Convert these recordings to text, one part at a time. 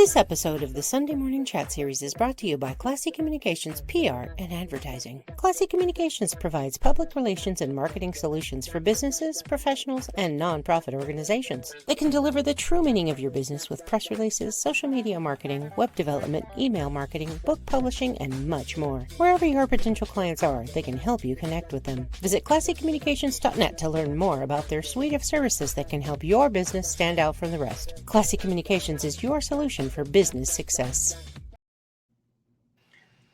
This episode of the Sunday Morning Chat Series is brought to you by Classy Communications PR and Advertising. Classy Communications provides public relations and marketing solutions for businesses, professionals, and nonprofit organizations. They can deliver the true meaning of your business with press releases, social media marketing, web development, email marketing, book publishing, and much more. Wherever your potential clients are, they can help you connect with them. Visit classycommunications.net to learn more about their suite of services that can help your business stand out from the rest. Classy Communications is your solution for business success.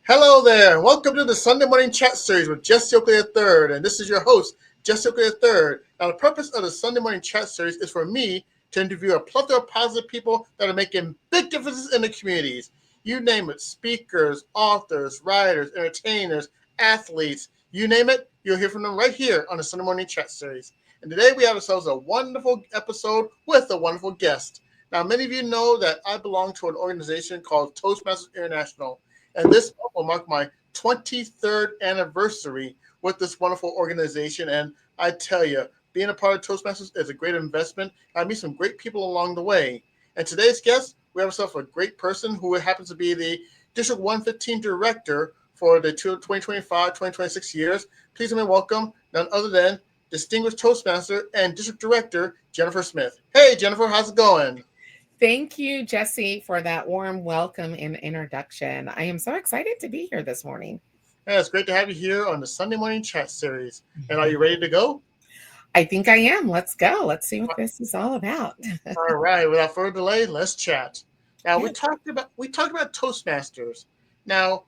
Hello there. Welcome to the Sunday Morning Chat Series with Jesse Oakley III. And this is your host, Jesse Oakley III. Now, the purpose of the Sunday Morning Chat Series is for me to interview a plethora of positive people that are making big differences in the communities. You name it, speakers, authors, writers, entertainers, athletes, you name it, you'll hear from them right here on the Sunday Morning Chat Series. And today we have ourselves a wonderful episode with a wonderful guest. Now, many of you know that I belong to an organization called Toastmasters International, and this will mark my 23rd anniversary with this wonderful organization. And I tell you, being a part of Toastmasters is a great investment. I meet some great people along the way. And today's guest, we have ourselves a great person who happens to be the District 115 Director for the 2025-2026 years. Please let me welcome none other than Distinguished Toastmaster and District Director, Jennifer Smith. Hey, Jennifer, how's it going? Thank you, Jesse, for that warm welcome and introduction. I am so excited to be here this morning. Yeah, it's great to have you here on the Sunday Morning Chat Series. And are you ready to go? I think I am. Let's go. Let's see what this is all about. All right. Without further delay, let's chat. Now, we talked about Toastmasters. Now,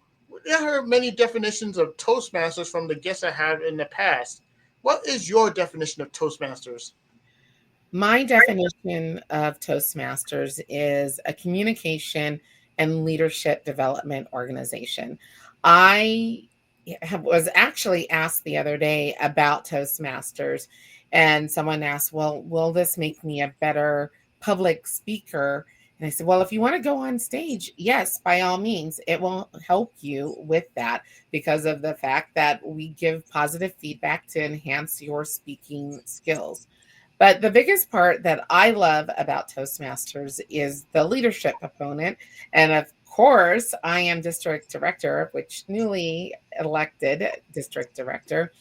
I heard many definitions of Toastmasters from the guests I had in the past. What is your definition of Toastmasters? My definition of Toastmasters is a communication and leadership development organization. I was actually asked the other day about Toastmasters, and someone asked, well, will this make me a better public speaker? And I said, well, if you want to go on stage, yes, by all means, it will help you with that because of the fact that we give positive feedback to enhance your speaking skills. But the biggest part that I love about Toastmasters is the leadership component. And of course, I am district director, which newly elected district director.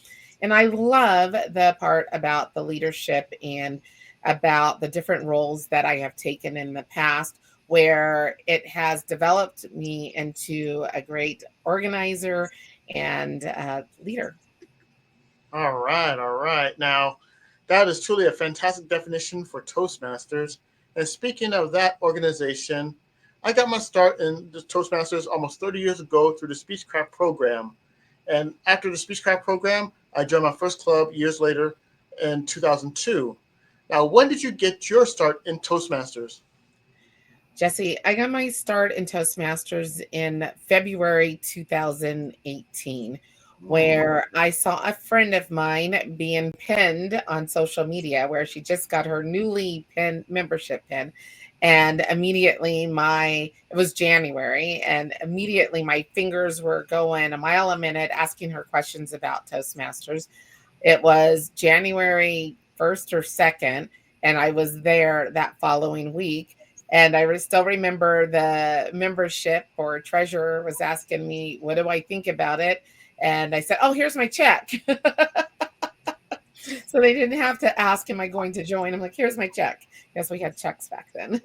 And I love the part about the leadership and about the different roles that I have taken in the past, where it has developed me into a great organizer and leader. All right. Now, that is truly a fantastic definition for Toastmasters. And speaking of that organization, I got my start in the Toastmasters almost 30 years ago through the Speechcraft program. And after the Speechcraft program, I joined my first club years later in 2002. Now, when did you get your start in Toastmasters? Jesse, I got my start in Toastmasters in February 2018, where I saw a friend of mine being pinned on social media, where she just got her newly pinned membership pin. And immediately it was January, and immediately my fingers were going a mile a minute asking her questions about Toastmasters. It was January 1st or 2nd, and I was there that following week. And I still remember the membership or treasurer was asking me, what do I think about it? And I said, oh, here's my check. So they didn't have to ask, am I going to join? I'm like, here's my check. Yes, we had checks back then.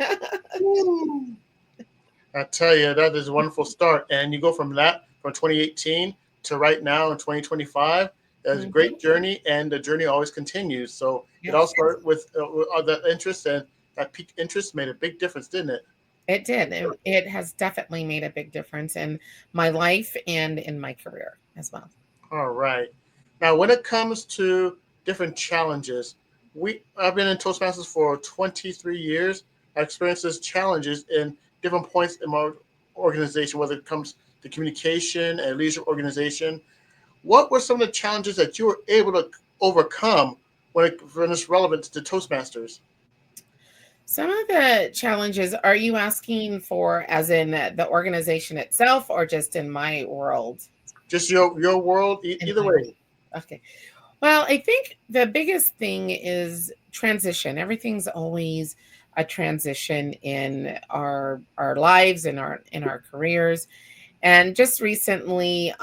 I tell you, that is a wonderful start. And you go from 2018 to right now in 2025. That's a great journey, and the journey always continues. So It all started with that interest, and that peak interest made a big difference, didn't it? It did. It has definitely made a big difference in my life and in my career as well. All right. Now, when it comes to different challenges, I've been in Toastmasters for 23 years. I've experienced those challenges in different points in my organization, whether it comes to communication and leadership organization. What were some of the challenges that you were able to overcome when it's relevant to Toastmasters? Some of the challenges, are you asking for as in the organization itself or just in my world? Just your world, either way. Okay. Well, I think the biggest thing is transition. Everything's always a transition in our lives, in our careers. And just recently,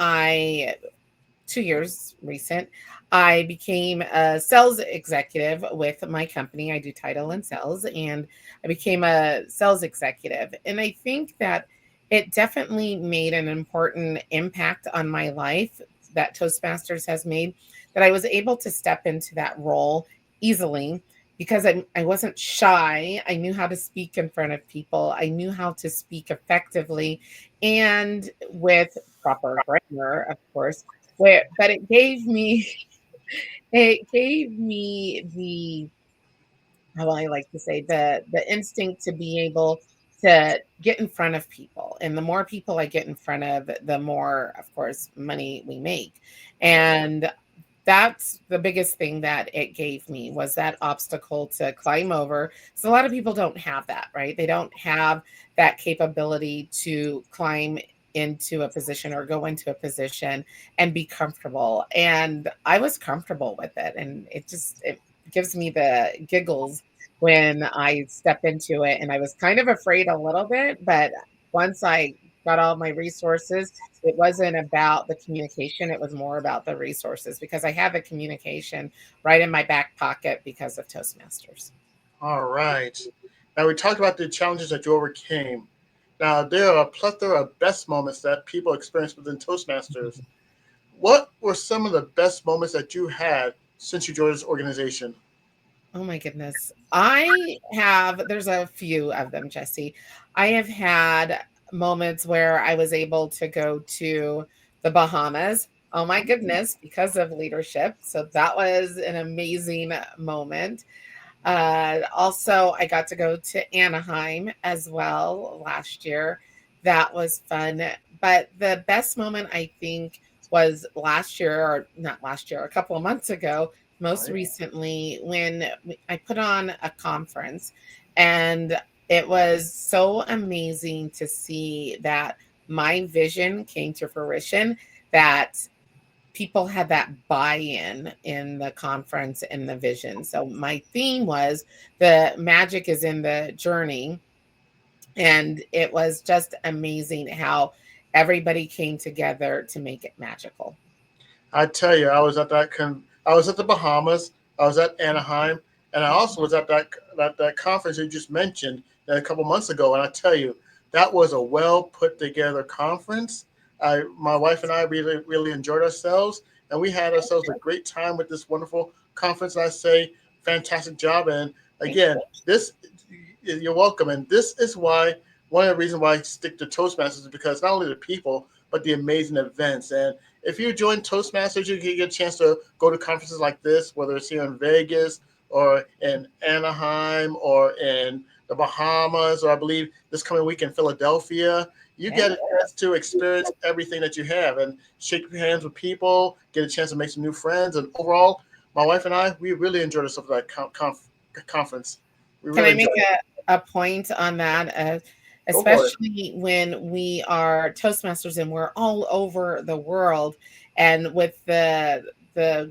2 years recent, I became a sales executive with my company. I do title and sales, and I became a sales executive. And I think that it definitely made an important impact on my life that Toastmasters has made, that I was able to step into that role easily because I wasn't shy. I knew how to speak in front of people. I knew how to speak effectively and with proper grammar, of course, but it gave me the, how I like to say, the instinct to be able to get in front of people. And the more people I get in front of, the more, of course, money we make. And that's the biggest thing that it gave me, was that obstacle to climb over. So a lot of people don't have that, right? They don't have that capability to climb into a position or go into a position and be comfortable. And I was comfortable with it. And it gives me the giggles when I step into it. And I was kind of afraid a little bit, but once I got all my resources, it wasn't about the communication. It was more about the resources, because I have a communication right in my back pocket because of Toastmasters. All right. Now we talked about the challenges that you overcame. Now there are a plethora of best moments that people experience within Toastmasters. What were some of the best moments that you had since you joined this organization? Oh my goodness. There's a few of them, Jesse. I have had moments where I was able to go to the Bahamas. Oh my goodness, because of leadership. So that was an amazing moment. Also, I got to go to Anaheim as well last year. That was fun. But the best moment, I think, was last year, or not last year, a couple of months ago, All most right. recently, when I put on a conference. And it was so amazing to see that my vision came to fruition, that people had that buy-in in the conference and the vision. So my theme was, the magic is in the journey. And it was just amazing how everybody came together to make it magical. I tell you, I was at the Bahamas, I was at Anaheim, and I also was at that conference you just mentioned a couple months ago. And I tell you, that was a well put together conference. My wife and I really enjoyed ourselves, and we had ourselves a great time with this wonderful conference. I say, fantastic job. And Thank again, this you're welcome. And this is why one of the reasons why I stick to Toastmasters is because not only the people, but the amazing events. And if you join Toastmasters, you can get a chance to go to conferences like this, whether it's here in Vegas or in Anaheim or in the Bahamas, or I believe this coming week in Philadelphia. You you. get a chance to experience everything that you have and shake your hands with people, get a chance to make some new friends. And overall, my wife and I, we really enjoyed ourselves at that conference. We Can really I enjoyed make it. a point on that? Go for it. Especially when we are Toastmasters and we're all over the world, and with the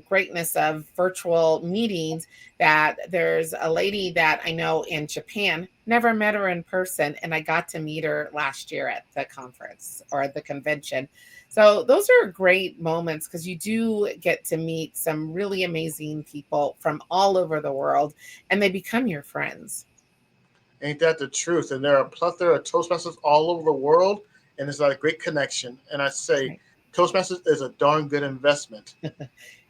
greatness of virtual meetings, that there's a lady that I know in Japan, never met her in person, and I got to meet her last year at the conference or at the convention. So those are great moments, because you do get to meet some really amazing people from all over the world, and they become your friends. Ain't that the truth? And there are a plethora of Toastmasters all over the world, and it's like a great connection. And I say, Right. Toastmasters is a darn good investment.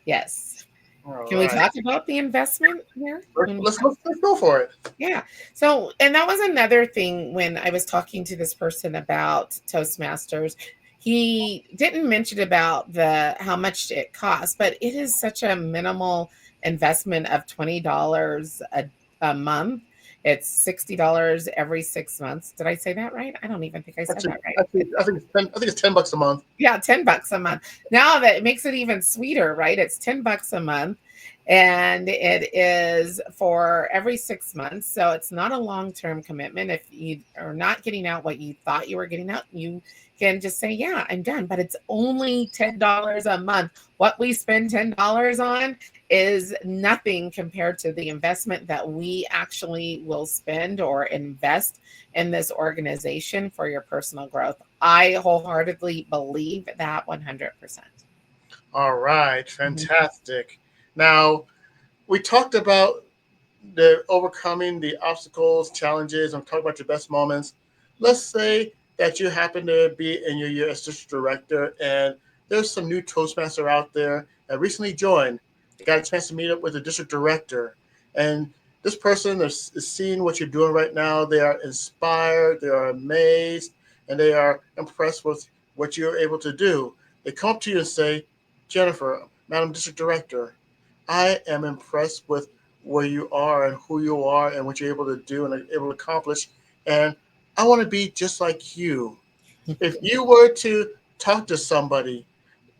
Yes. All Can we right, talk about the investment here? When we talk, let's go for it. yeah. So, and that was another thing when I was talking to this person about Toastmasters. He didn't mention about the how much it costs, but it is such a minimal investment of $20 a month. It's $60 every 6 months. Did I say that right? I don't even think I said Actually, that right. actually, I think it's $10 a month. Yeah, $10 a month. Now that it makes it even sweeter, right? It's $10 a month. And it is for every 6 months. So it's not a long-term commitment. If you are not getting out what you thought you were getting out, you can just say, yeah, I'm done. But it's only $10 a month. What we spend $10 on is nothing compared to the investment that we actually will spend or invest in this organization for your personal growth. I wholeheartedly believe that 100%. All right, Mhm. fantastic. Now, we talked about the overcoming the obstacles, challenges, and talk about your best moments. Let's say that you happen to be in your year as district director, and there's some new Toastmaster out there that recently joined. They got a chance to meet up with the district director, and this person is seeing what you're doing right now. They are inspired, they are amazed, and they are impressed with what you're able to do. They come up to you and say, Jennifer, Madam District Director, I am impressed with where you are and who you are and what you're able to do and able to accomplish. And I want to be just like you. If you were to talk to somebody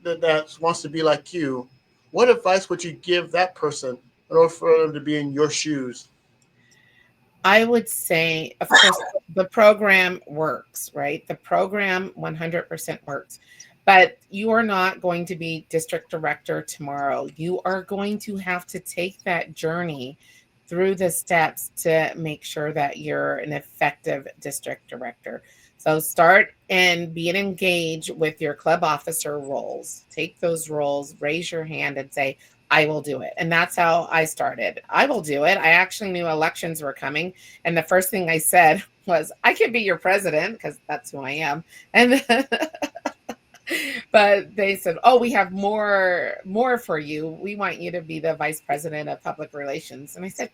that wants to be like you, what advice would you give that person in order for them to be in your shoes? I would say, of course, the program works, right? The program 100% works, but you are not going to be district director tomorrow. You are going to have to take that journey through the steps to make sure that you're an effective district director. So start and be engaged with your club officer roles. Take those roles, raise your hand and say, I will do it. And that's how I started. I will do it. I actually knew elections were coming. And the first thing I said was, I can be your president because that's who I am. And but they said, oh, we have more for you. We want you to be the vice president of public relations. And I said,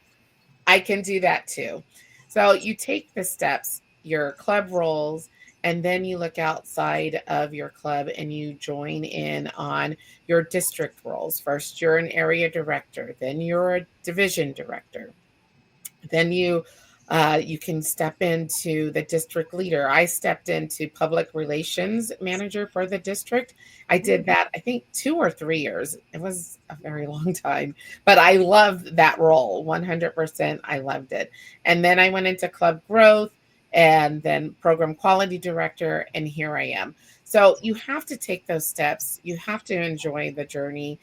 I can do that too. So you take the steps, your club roles, and then you look outside of your club and you join in on your district roles. First, you're an area director, then you're a division director. Then you can step into the district leader. I stepped into public relations manager for the district. I did that, I think, 2 or 3 years. It was a very long time, but I loved that role 100%. I loved it. And then I went into club growth and then program quality director, and here I am. So you have to take those steps. You have to enjoy the journey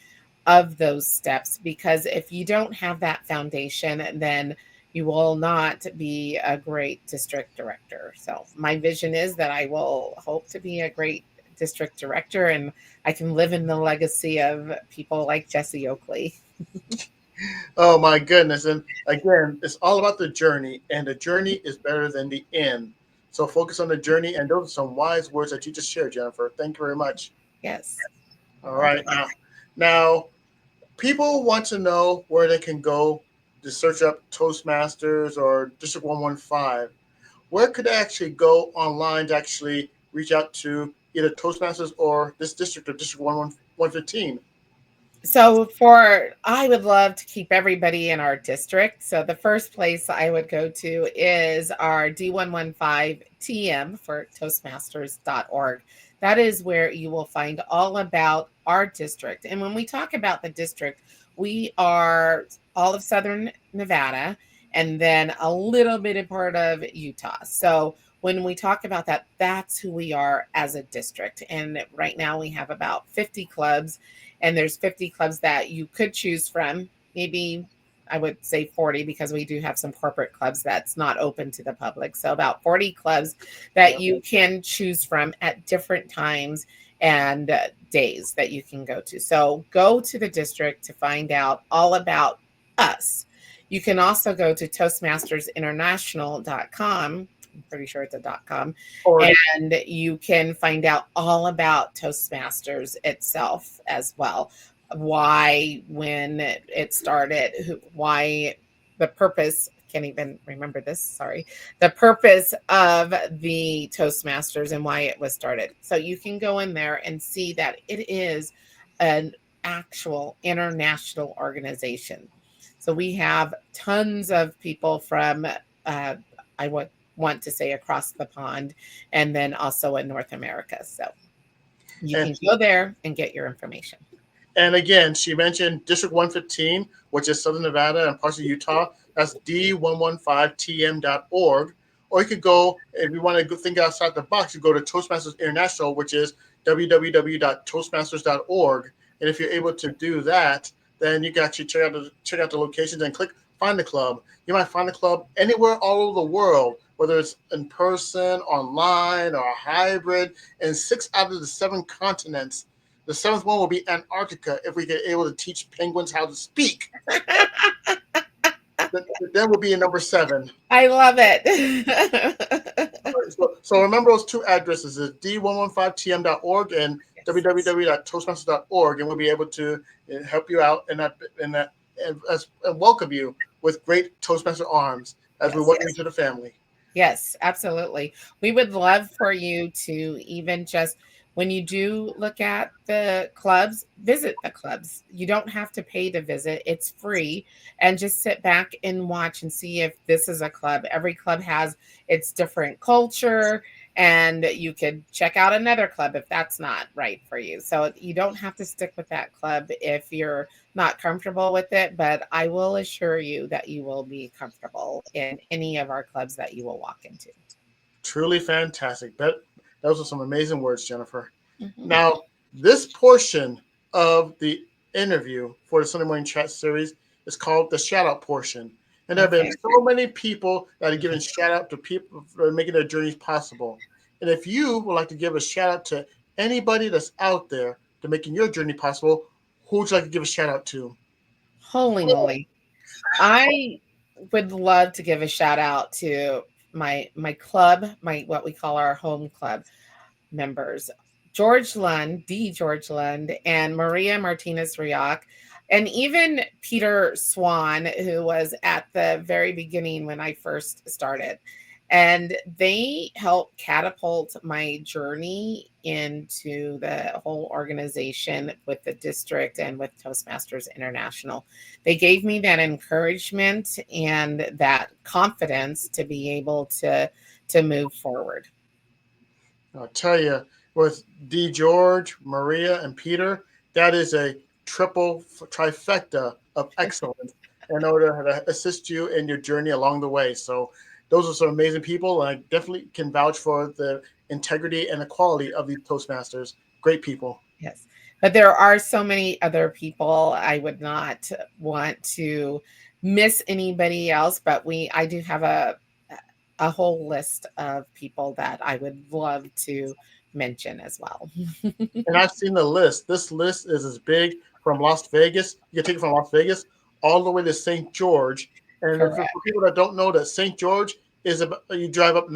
of those steps, because if you don't have that foundation, then you will not be a great district director. So my vision is that I will hope to be a great district director and I can live in the legacy of people like Jesse Oakley. Oh my goodness. And again, it's all about the journey, and the journey is better than the end. So focus on the journey, and those are some wise words that you just shared, Jennifer. Thank you very much. Yes. All Well, right. Now, people want to know where they can go to search up Toastmasters or District 115. Where could they actually go online to actually reach out to either Toastmasters or this district or District 115? so I would love to keep everybody in our district. So the first place I would go to is our D115TM for Toastmasters.org. That is where you will find all about our district. And when we talk about the district, we are all of Southern Nevada and then a little bit of part of Utah. So when we talk about that, that's who we are as a district. And right now we have about 50 clubs, and there's 50 clubs that you could choose from. Maybe I would say 40, because we do have some corporate clubs that's not open to the public. So about 40 clubs that Yep. you can choose from at different times and days that you can go to. So go to the district to find out all about us. You can also go to toastmastersinternational.com. I'm pretty sure it's a .com, Or and you can find out all about Toastmasters itself as well. Why, when it started, why, the purpose. Can't even remember this. Sorry. The purpose of the Toastmasters and why it was started. So you can go in there and see that it is an actual international organization. So we have tons of people from, I would want to say, across the pond, and then also in North America. So you and can go there and get your information. And again, she mentioned District 115, which is Southern Nevada and parts of Utah. That's d115tm.org. Or you could go, if you want to think outside the box, you go to Toastmasters International, which is www.toastmasters.org. And if you're able to do that, then you can actually check out the locations and click find the club. You might find the club anywhere all over the world, whether it's in person, online, or a hybrid, in 6 out of the 7 continents. The 7th one will be Antarctica if we get able to teach penguins how to speak. Then we'll be in number 7. I love it. So remember those 2 addresses: is d115tm.org and Yes. www.toastmasters.org, and we'll be able to help you out and welcome you with great Toastmaster arms as we welcome you to the family. Yes, absolutely. We would love for you to even just, when you do look at the clubs, visit the clubs. You don't have to pay to visit, it's free. And just sit back and watch and see if this is a club. Every club has its different culture, and you could check out another club if that's not right for you. So you don't have to stick with that club if you're not comfortable with it, but I will assure you that you will be comfortable in any of our clubs that you will walk into. Truly fantastic. Those are some amazing words, Jennifer. Mhm. Now, this portion of the interview for the Sunday Morning Chat series is called the shout out portion. And there have been Okay. so many people that are giving shout out to people for making their journeys possible. And if you would like to give a shout out to anybody that's out there to making your journey possible, who would you like to give a shout out to? Holy moly. I would love to give a shout out to my club, my what we call our home club members, George Lund, D. George Lund, and Maria Martinez Rioch, and even Peter Swan, who was at the very beginning when I first started. And they helped catapult my journey into the whole organization with the district and with Toastmasters International. They gave me that encouragement and that confidence to be able to move forward. I'll tell you, with D. George, Maria, and Peter, that is a triple trifecta of excellence in order to assist you in your journey along the way. So, those are some amazing people, and I definitely can vouch for the integrity and the quality of these Toastmasters. Great people. Yes. But there are so many other people. I would not want to miss anybody else, but I do have a whole list of people that I would love to mention as well. And I've seen the list. This list is as big from Las Vegas. You can take it from Las Vegas all the way to St. George. And for Correct. people that don't know, that St. George is about, you drive up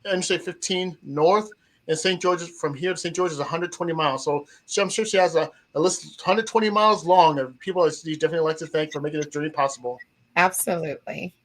Interstate 15 north, and St. George from here to St. George is 120 miles. So I'm sure she has a list 120 miles long of people that she definitely like to thank for making this journey possible. Absolutely.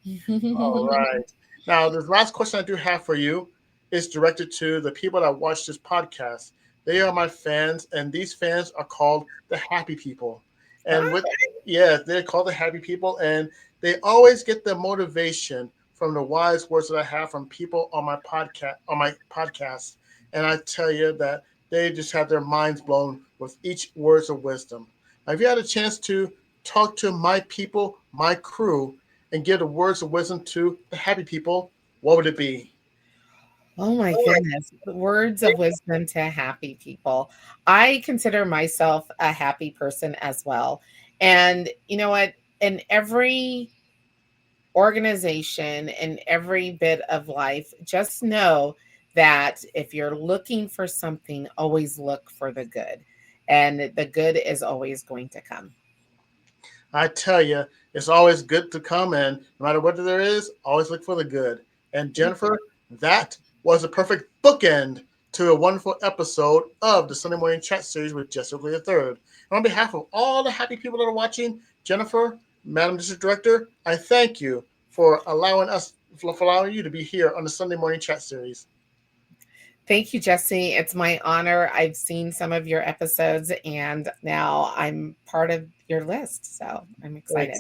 All right. Now, the last question I do have for you is directed to the people that watch this podcast. They are my fans, and these fans are called the Happy People. And they're called the Happy People, and they always get their motivation from the wise words that I have from people on my podcast. And I tell you that they just have their minds blown with each words of wisdom. Now, if you had a chance to talk to my people, my crew, and give the words of wisdom to the happy people, what would it be? Oh my goodness. Words of wisdom to happy people. I consider myself a happy person as well. And you know what? In every organization, in every bit of life, just know that if you're looking for something, always look for the good. And the good is always going to come. I tell you, it's always good to come in. No matter what there is, always look for the good. And Jennifer, that was a perfect bookend to a wonderful episode of the Sunday Morning Chat Series with Jesse Oakley III. And on behalf of all the happy people that are watching, Jennifer, Madam District Director, I thank you for allowing you to be here on the Sunday Morning Chat Series. Thank you, Jesse. It's my honor. I've seen some of your episodes, and now I'm part of your list. So I'm excited.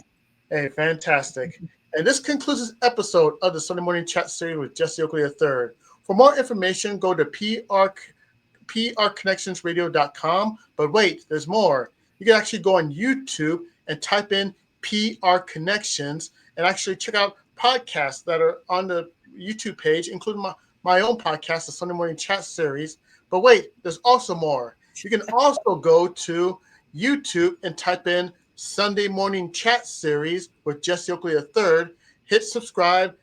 Hey, fantastic. And this concludes this episode of the Sunday Morning Chat Series with Jesse Oakley III. For more information, go to prconnectionsradio.com. But wait, there's more. you can actually go on YouTube and type in PR Connections and actually check out podcasts that are on the YouTube page, including my own podcast, the Sunday Morning Chat Series. But wait, there's also more. You can also go to YouTube and type in Sunday Morning Chat Series with Jesse Oakley III. Hit subscribe,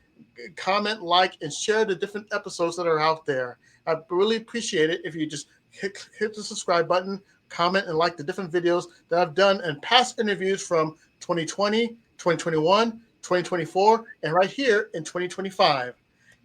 comment, like, and share the different episodes that are out there. I really appreciate it if you just hit the subscribe button, comment, and like the different videos that I've done and past interviews from 2020, 2021, 2024, and right here in 2025.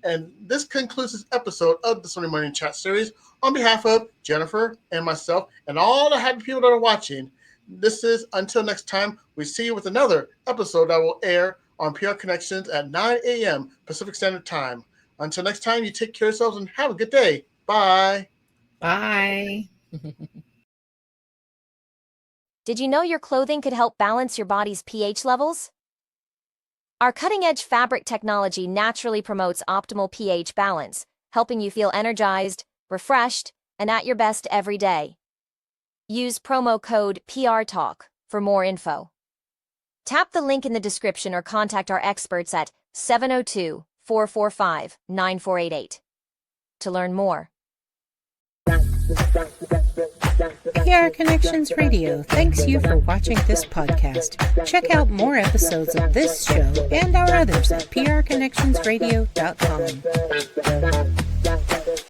And this concludes this episode of the Sunday Morning Chat Series. On behalf of Jennifer and myself and all the happy people that are watching, this is until next time, we see you with another episode that will air on PR Connections at 9 a.m. Pacific Standard Time. Until next time, you take care of yourselves and have a good day. Bye. Bye. Did you know your clothing could help balance your body's pH levels? Our cutting-edge fabric technology naturally promotes optimal pH balance, helping you feel energized, refreshed, and at your best every day. Use promo code PRTalk for more info. Tap the link in the description or contact our experts at 702-445-9488 to learn more. PR Connections Radio thanks you for watching this podcast. Check out more episodes of this show and our others at prconnectionsradio.com.